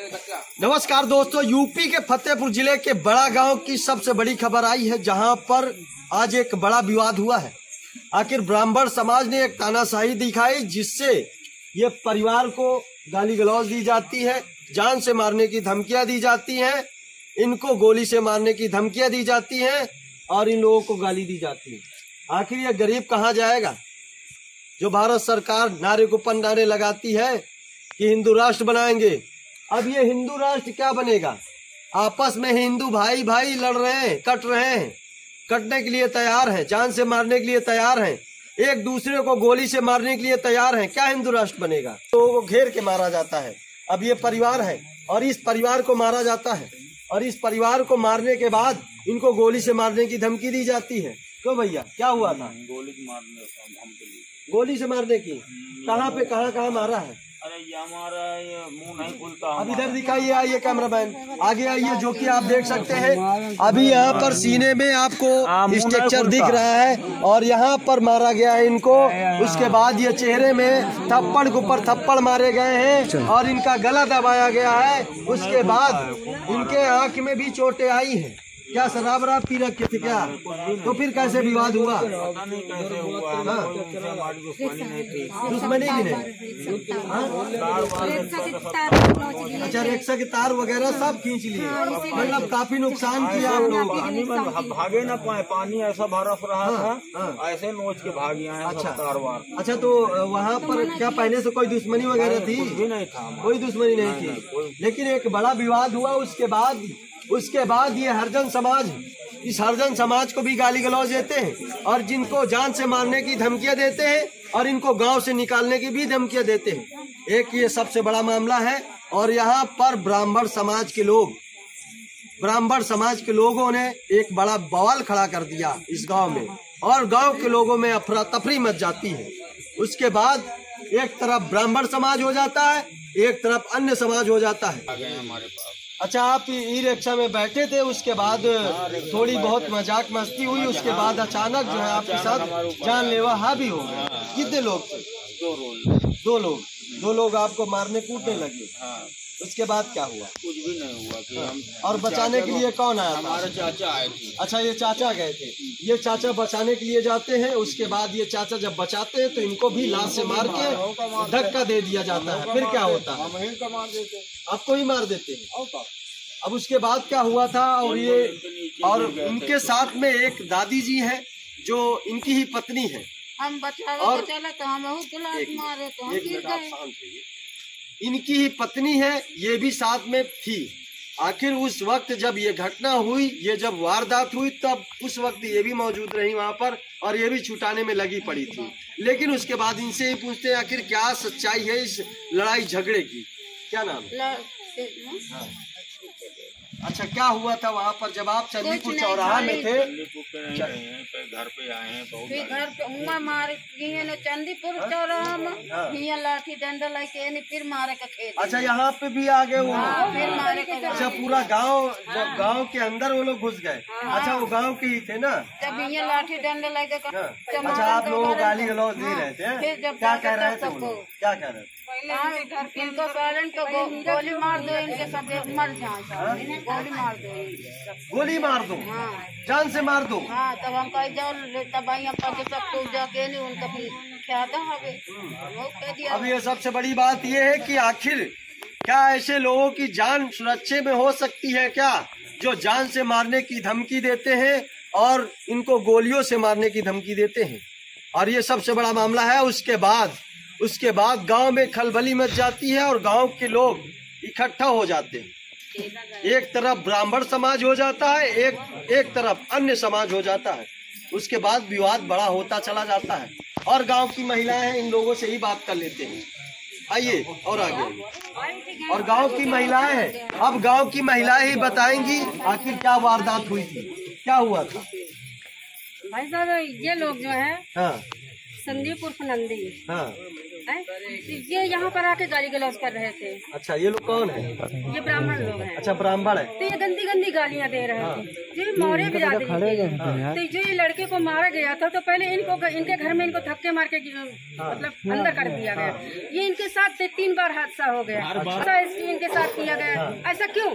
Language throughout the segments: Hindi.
नमस्कार दोस्तों, यूपी के फतेहपुर जिले के बड़ा गांव की सबसे बड़ी खबर आई है, जहां पर आज एक बड़ा विवाद हुआ है। आखिर ब्राह्मण समाज ने एक तानाशाही दिखाई, जिससे ये परिवार को गाली गलौज दी जाती है, जान से मारने की धमकियां दी जाती हैं, इनको गोली से मारने की धमकियां दी जाती हैं और इन लोगों को गाली दी जाती है। आखिर ये गरीब कहाँ जाएगा? जो भारत सरकार नारे को ऊपर नारे लगाती है कि हिंदू राष्ट्र बनाएंगे, अब ये हिंदू राष्ट्र क्या बनेगा? आपस में हिंदू भाई भाई लड़ रहे हैं, कट रहे हैं, कटने के लिए तैयार हैं, जान से मारने के लिए तैयार हैं, एक दूसरे को गोली से मारने के लिए तैयार हैं। क्या हिंदू राष्ट्र बनेगा? लोगों को घेर के मारा जाता है। अब ये परिवार है और इस परिवार को मारा जाता है और इस परिवार को मारने के बाद इनको गोली से मारने की धमकी दी जाती है। तो भैया क्या हुआ था? गोली से मारने की कहाँ पे कहाँ मारा है? अरे ये हमारा ये मुंह नहीं खुलता। अब इधर दिखाइए, आइए कैमरामैन आगे आइए, जो कि आप देख सकते हैं अभी यहाँ पर सीने में आपको स्ट्रक्चर दिख रहा है और यहाँ पर मारा गया है इनको। उसके बाद ये चेहरे में थप्पड़ के ऊपर थप्पड़ मारे गए हैं और इनका गला दबाया गया है। उसके बाद इनके आँख में भी चोटें आई हैं। क्या शराब वराब पी रखे थे क्या? तो फिर कैसे विवाद हुआ? पता नहीं कैसे हुआ। हमारी दुश्मनी नहीं थी। दुश्मनी की नहीं? अच्छा, रिक्शा के तार वगैरह सब खींच लिए, मतलब काफी नुकसान किया आप लोगों का। भागे न पाए, पानी ऐसा बरस रहा था, ऐसे नोच के भाग आए। अच्छा तार वार। अच्छा, तो वहाँ पर क्या पहले से कोई दुश्मनी वगैरह थी? भी नहीं था, कोई दुश्मनी नहीं थी, लेकिन एक बड़ा विवाद हुआ। उसके बाद ये हरिजन समाज, इस हरिजन समाज को भी गाली गलौज देते हैं और जिनको जान से मारने की धमकियां देते हैं और इनको गांव से निकालने की भी धमकियां देते हैं। एक ये सबसे बड़ा मामला है और यहाँ पर ब्राह्मण समाज के लोगों ने एक बड़ा बवाल खड़ा कर दिया इस गांव में और गांव के लोगों में अफरा तफरी मच जाती है। उसके बाद एक तरफ ब्राह्मण समाज हो जाता है, एक तरफ अन्य समाज हो जाता है। आ गए हमारे पास। अच्छा, आप ई रिक्शा में बैठे थे, उसके बाद थोड़ी बहुत मजाक मस्ती हुई, उसके बाद अचानक जो है आपके साथ जानलेवा हावी हो गया। कितने लोग थे? दो लोग आपको मारने कूटने लगे। उसके बाद क्या हुआ? कुछ भी नहीं हुआ। फिर हम और बचाने के लिए कौन आया था? हमारे चाचा आए थे। अच्छा, ये चाचा गए थे। ये चाचा बचाने के लिए जाते हैं, उसके बाद ये चाचा जब बचाते हैं तो इनको भी लात से मार के धक्का दे दिया जाता है। फिर क्या होता है? आपको ही मार देते हैं। अब उसके बाद क्या हुआ था? और इनके साथ में एक दादी जी है जो इनकी ही पत्नी है। हम और तो हम मारे तो हम गिर गए। इनकी ही पत्नी है, ये भी साथ में थी। आखिर उस वक्त जब ये घटना हुई, ये जब वारदात हुई, तब उस वक्त ये भी मौजूद रही वहाँ पर और ये भी छुटाने में लगी पड़ी थी। लेकिन उसके बाद इनसे ही पूछते हैं आखिर क्या सच्चाई है इस लड़ाई झगड़े की। क्या नाम है? अच्छा, क्या हुआ था वहाँ पर जब आप चंदीपुर चौराहा में थे? घर पे आए हैं, बहुत घर पे मारे चंदीपुर चौराहा में लाठी डंडा लेके फिर मारे का खेत। अच्छा, यहाँ पे भी आ गए वो? फिर मारे का। अच्छा, पूरा गांव के अंदर वो लोग घुस गए। अच्छा, वो गांव के ही थे ना? जब ये लाठी डंडा लेके। अच्छा, आप लोगों को गाली गलौज दे रहे थे? क्या कह रहे थे? क्या कह रहे थे? इनको पेरेंट को गोली मार दो, इनके सब मर जाए। गोली मार दो, जान से मार दो। हाँ, तब हम कह जाओ, तब जाके नहीं उनका फिर ख्यादा हवे। अब ये सबसे बड़ी बात ये है कि आखिर क्या ऐसे लोगों की जान सुरक्षित में हो सकती है क्या, जो जान से मारने की धमकी देते हैं और इनको गोलियों से मारने की धमकी देते हैं? और ये सबसे बड़ा मामला है। उसके बाद गांव में खलबली मच जाती है और गांव के लोग इकट्ठा हो जाते हैं। एक तरफ ब्राह्मण समाज हो जाता है, एक तरफ अन्य समाज हो जाता है। उसके बाद विवाद बड़ा होता चला जाता है और गांव की महिलाएं इन लोगों से ही बात कर लेते हैं। आइए और आगे। और गांव की महिलाएं हैं, अब गांव की महिलाएं ही बताएंगी आखिर क्या वारदात हुई थी, क्या हुआ था। भाई साहब, ये लोग जो है हाँ, संदीप उर्फ नंदी, हाँ, ये यहाँ पर आके गाली गलौज कर रहे थे। अच्छा, ये लोग कौन है? ये ब्राह्मण लोग हैं। अच्छा, ब्राह्मण है। तो ये गंदी गंदी गालियाँ दे रहे थे। ये मौर्य बिरादरी थे। तो जो ये लड़के को मारा गया था तो पहले इनके घर में इनको थप्पे मार के मतलब अंदर कर दिया गया। ये इनके साथ 3 बार हादसा हो गया। ऐसा इनके साथ किया गया, ऐसा क्यों?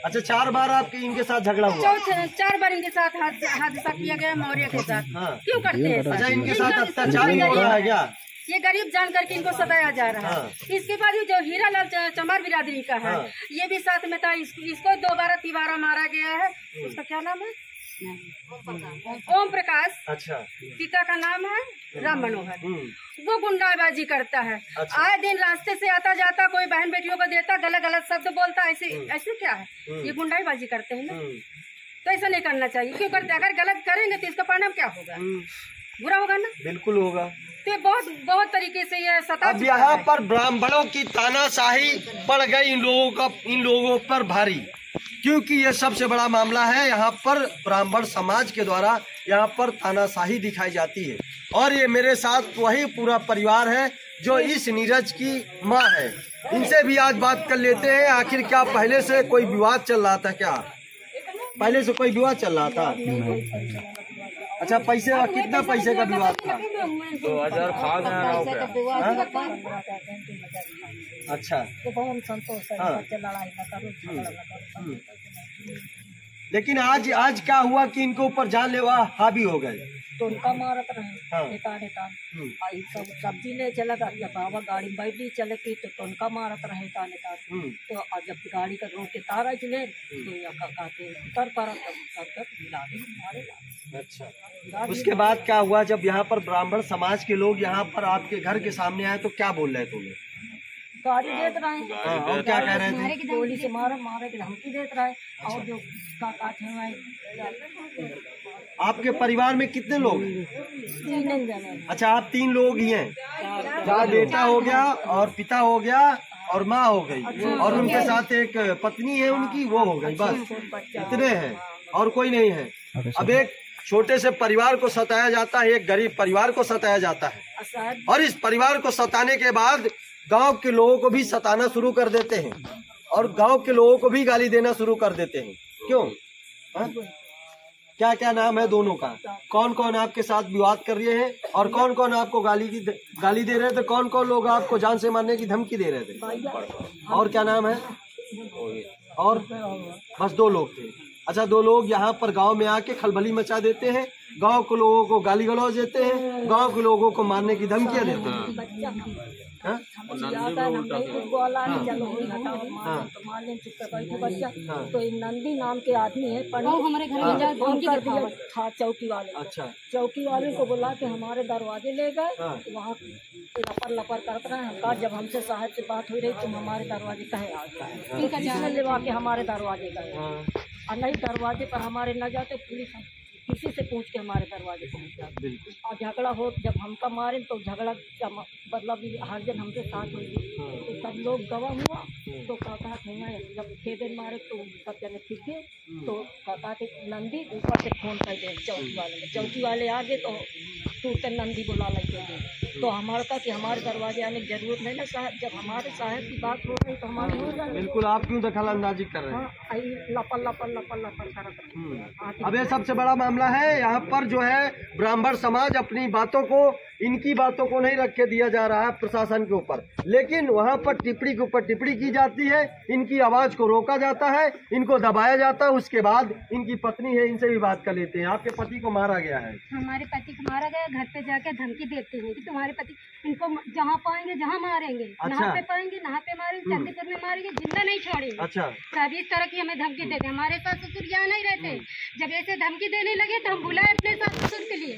अच्छा, 4 बार आपके इनके साथ झगड़ा हुआ? 4 बार इनके साथ हादसा किया गया मौर्य के साथ। क्यों करते हैं? अच्छा, इनके साथ अत्याचार हो रहा है क्या? ये गरीब जान करके इनको सताया जा रहा है। इसके बाद जो हीरालाल चमार बिरादरी का है, ये भी साथ में था। इसको 2 बार तिबारा मारा गया है। उसका क्या नाम है? ओम प्रकाश। अच्छा। पिता का नाम है राम मनोहर। वो गुंडाबाजी करता है। अच्छा। आए दिन रास्ते से आता जाता कोई बहन बेटियों को देता, गलत गलत शब्द बोलता। ऐसे क्या है? ये गुंडाबाजी करते हैं ना, तो ऐसा नहीं करना चाहिए। क्यों करते? अगर गलत करेंगे तो इसका परिणाम क्या होगा? बुरा होगा ना। बिल्कुल होगा। तो बहुत तरीके से ये सता। अब यहाँ पर ब्राह्मणों की तानाशाही पड़ गई इन लोगों पर भारी, क्योंकि ये सबसे बड़ा मामला है। यहाँ पर ब्राह्मण समाज के द्वारा यहाँ पर तानाशाही दिखाई जाती है। और ये मेरे साथ वही पूरा परिवार है जो इस नीरज की माँ है। इनसे भी आज बात कर लेते हैं। आखिर क्या पहले से कोई विवाद चल रहा था? क्या पहले से कोई विवाद चल रहा था? अच्छा, पैसे का कितना पैसे का विवाद था? 2000 खा गया। अच्छा। लेकिन आज क्या हुआ कि इनके ऊपर जानलेवा हावी हो गए? तो उनका मारत रहे नेता सब सब्जी ले चला गया बाबा गाड़ी बैठी चले की तो उनका मारत रहे नेता। तो जब गाड़ी का रोक के तारा चले तो कहते उतर पर अच्छा। उसके बाद क्या हुआ जब यहाँ पर ब्राह्मण समाज के लोग यहाँ पर आपके घर के सामने आए तो क्या बोल रहे थे? गाड़ी देते रहे। और क्या कह रहे थे? गोली से मारे के धमकी देते रहे। और जो काका थे आपके परिवार में कितने लोग हैं? 3 जने। अच्छा, आप 3 लोग ही हैं। 4 बेटा हो गया और पिता हो गया और माँ हो गई। और उनके साथ एक पत्नी है उनकी, वो हो गई। बस इतने हैं और कोई नहीं है। अब एक छोटे से परिवार को सताया जाता है, एक गरीब परिवार को सताया जाता है। और इस परिवार को सताने के बाद गांव के लोगों को भी सताना शुरू कर देते हैं और गांव के लोगों को भी गाली देना शुरू कर देते हैं। क्यों? क्या क्या नाम है दोनों का? कौन कौन आपके साथ विवाद कर रहे हैं और कौन कौन आपको गाली दे रहे थे? कौन कौन लोग आपको जान से मारने की धमकी दे रहे थे? और क्या नाम है? और बस 2 लोग थे। अच्छा, 2 लोग यहाँ पर गांव में आके खलबली मचा देते हैं, गांव के लोगों को गाली गलौज देते हैं, गांव के लोगों को मारने की धमकियां देते हैं। तो नंदी नाम के आदमी है, हमारे घर था चौकी वाले। अच्छा। चौकी वाले को बुला के हमारे दरवाजे ले गए। वहाँ लपर करते रहे। जब हमसे साहब से बात हो रही तुम हमारे दरवाजे कहे आता है, लेवा के हमारे दरवाजे गए। और नहीं दरवाजे पर हमारे न जाते, पुलिस किसी से पूछ के हमारे दरवाजे पहुँच जाते। और झगड़ा हो जब हमका मारे तो झगड़ा मतलब हर जन हमसे साथ हुई। तो सब लोग गवाह हुआ। तो काका थे जब खेदे मारे तो सब जने ठीक थे। तो काका थे नंदी ऊपर से फोन कर दे चौकी वाले आ गए। तो तू नंदी बुला लेके तो हमारे का कि हमारे दरवाजे आने की जरूरत नहीं ना साहब। जब हमारे साहब की बात हो रही तो हमारी हो रही। बिल्कुल, आप क्यों दखल अंदाजी कर रहे हैं? लपल अब ये सबसे बड़ा मामला है। यहाँ पर जो है ब्राह्मण समाज अपनी बातों को, इनकी बातों को नहीं रख के दिया जा रहा है प्रशासन के ऊपर, लेकिन वहाँ पर टिप्पणी के ऊपर टिप्पणी की जाती है। इनकी आवाज को रोका जाता है, इनको दबाया जाता है। उसके बाद इनकी पत्नी है, इनसे भी बात कर लेते हैं। आपके पति को मारा गया है? हमारे पति को मारा गया। घर पे जाके धमकी देते हैं कि तुम्हारे पति इनको जहाँ पाएंगे जहाँ मारेंगे। अच्छा। नहा पे पाएंगे नहा पे मारेंगे, चंदीपुर में मारेंगे, जिंदा नहीं छोड़ेंगे। अच्छा। सब इस तरह की हमें धमकी देते। हमारे सास ससुर यहाँ नहीं रहते। जब ऐसे धमकी देने लगे तो हम बुलाए अपने सास ससुर के लिए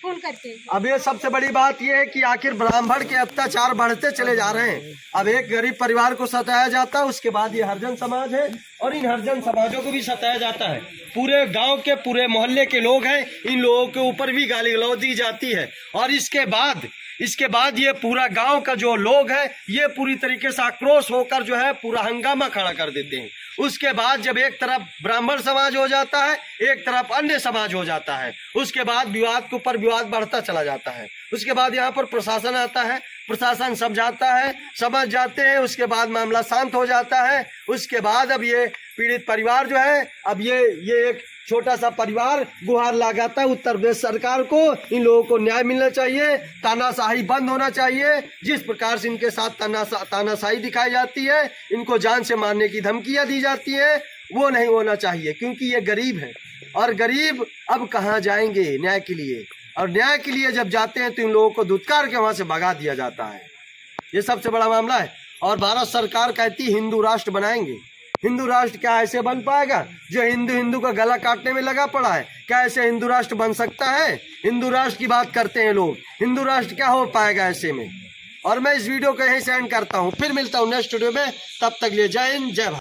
फोन करके। अब ये सबसे बड़ी बात यह है कि आखिर ब्राह्मण के अत्याचार बढ़ते चले जा रहे हैं। अब एक गरीब परिवार को सताया जाता है, उसके बाद ये हरिजन समाज है और इन हरिजन समाजों को भी सताया जाता है। पूरे गांव के, पूरे मोहल्ले के लोग हैं, इन लोगों के ऊपर भी गाली गलौज दी जाती है। और इसके बाद ये पूरा गांव का जो लोग है ये पूरी तरीके से आक्रोश होकर जो है पूरा हंगामा खड़ा कर देते हैं। उसके बाद जब एक तरफ ब्राह्मण समाज हो जाता है, एक तरफ अन्य समाज हो जाता है, उसके बाद विवाद के ऊपर विवाद बढ़ता चला जाता है। उसके बाद यहाँ पर प्रशासन आता है। प्रशासन समझाता है, समझ जाते हैं, उसके बाद मामला शांत हो जाता है। उसके बाद अब ये पीड़ित परिवार जो है, अब ये एक छोटा सा परिवार गुहार लगाता है उत्तर प्रदेश सरकार को, इन लोगों को न्याय मिलना चाहिए, तानाशाही बंद होना चाहिए। जिस प्रकार से इनके साथ तानाशाही दिखाई जाती है, इनको जान से मारने की धमकियां दी जाती है, वो नहीं होना चाहिए, क्योंकि ये गरीब है और गरीब अब कहाँ जाएंगे न्याय के लिए, और न्याय के लिए जब जाते हैं तो इन लोगों को धुतकार के वहां से भगा दिया जाता है। ये सबसे बड़ा मामला है। और भारत सरकार कहती हिंदू राष्ट्र बनाएंगे। हिंदू राष्ट्र क्या ऐसे बन पाएगा? जो हिंदू का गला काटने में लगा पड़ा है, क्या ऐसे हिंदू राष्ट्र बन सकता है? हिंदू राष्ट्र की बात करते हैं लोग, हिंदू राष्ट्र क्या हो पाएगा ऐसे में? और मैं इस वीडियो को यहीं से एंड करता हूँ, फिर मिलता हूँ नेक्स्ट वीडियो में। तब तक लिए जय हिंद, जय भारत।